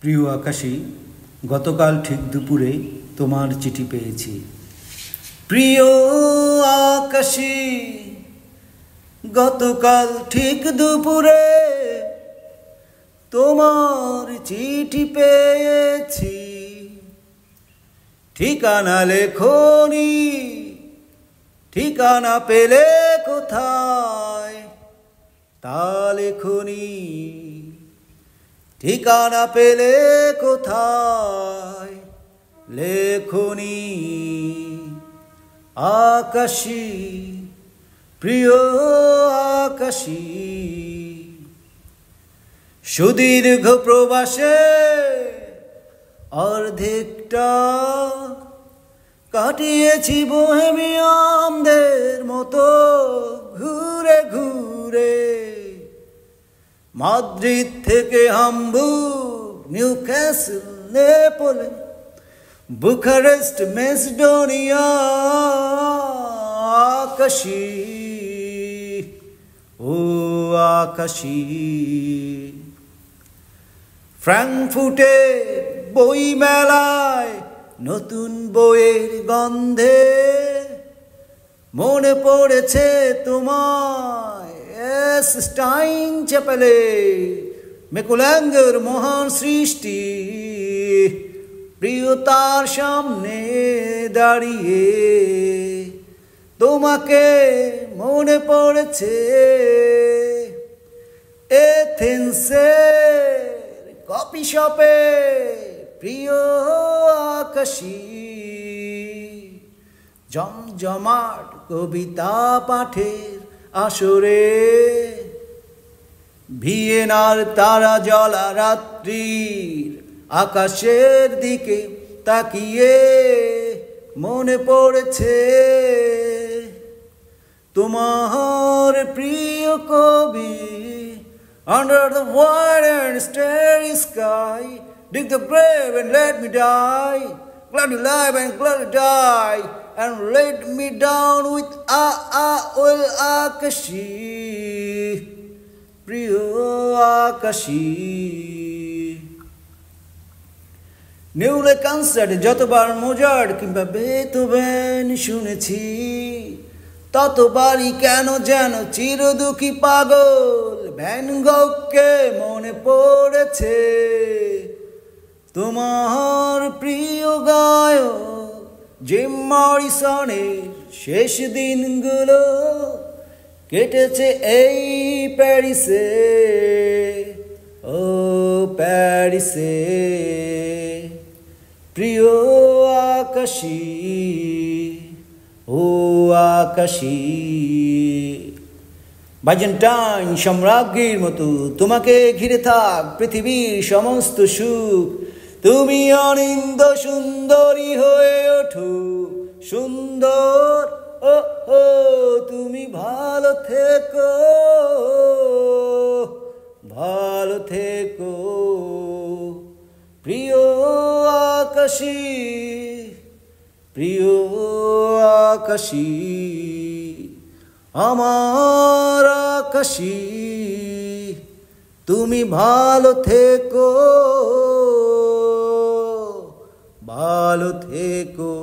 প্রিয় আকাশী, গতকাল ঠিক দুপুরে তোমার চিঠি পেয়েছি। প্রিয় আকাশী, গতকাল ঠিক দুপুরে তোমার চিঠি পেয়েছি। ঠিকানা লেখনি, ঠিকানা পেলে কোথায় তা লেখনি। ঠিকানা পেলে কোথায় লেখনি। আকাশী, প্রিয় আকাশী, সুদীর্ঘ প্রবাসে অর্ধেকটা কাটিয়েছি বোহেমিয়ানদের মতো ঘুরে ঘুরে। মাদ্রিদ থেকে হামবুর্গ, নিউক্যাসল, নেপোলে, বুখারেস্ট, মেসিডোনিয়া। আকাশী, ও আকাশী, ফ্রাঙ্কফুটে বই মেলায় নতুন বইয়ের গন্ধে মনে পড়েছে তোমায়। স্টাইন চ্যাপেলে মেকুল্যাঙ্গের মহান সৃষ্টি, প্রিয়তার সামনে দাঁড়িয়ে তোমাকে মনে পড়েছে। এথেন্সের কফি শপে প্রিয় আকাশী, জমজমাট কবিতা পাঠের আসরে, ভিয়েনার তারা জ্বলা রাত্রির আকাশের দিকে তাকিয়ে মনে পড়েছে তোমার প্রিয় কবি। Under the wide and starry sky, dig the grave and let me die. Gladly live and gladly die, and let me down with will Akashi, Priyo Akashi. নিউলে কনসার্টে যতবার মোজার্ট কিংবা বেথোভেন শুনেছি, ততবারই কেন যেন চিরদুঃখী পাগল ভ্যান গগকে মনে পড়েছে। তোমার প্রিয় গায়ক জিম মরিসনের শেষ দিনগুলো কেটেছে এই প্যারিসে, ও প্যারিসে। প্রিয় আকাশী, ও আকাশী, বাইজেন্টাইন সম্রাজ্ঞীর মতো তোমাকে ঘিরে থাক পৃথিবীর সমস্ত সুখ। তুমি অনিন্দ সুন্দরী হয়ে ওঠো সুন্দর, ও ও তুমি ভালো থেকো, ভালো থেকো। প্রিয় আকাশী, প্রিয় আকাশী, আমার আকাশী, তুমি ভালো থেকো, ভালো থেকো।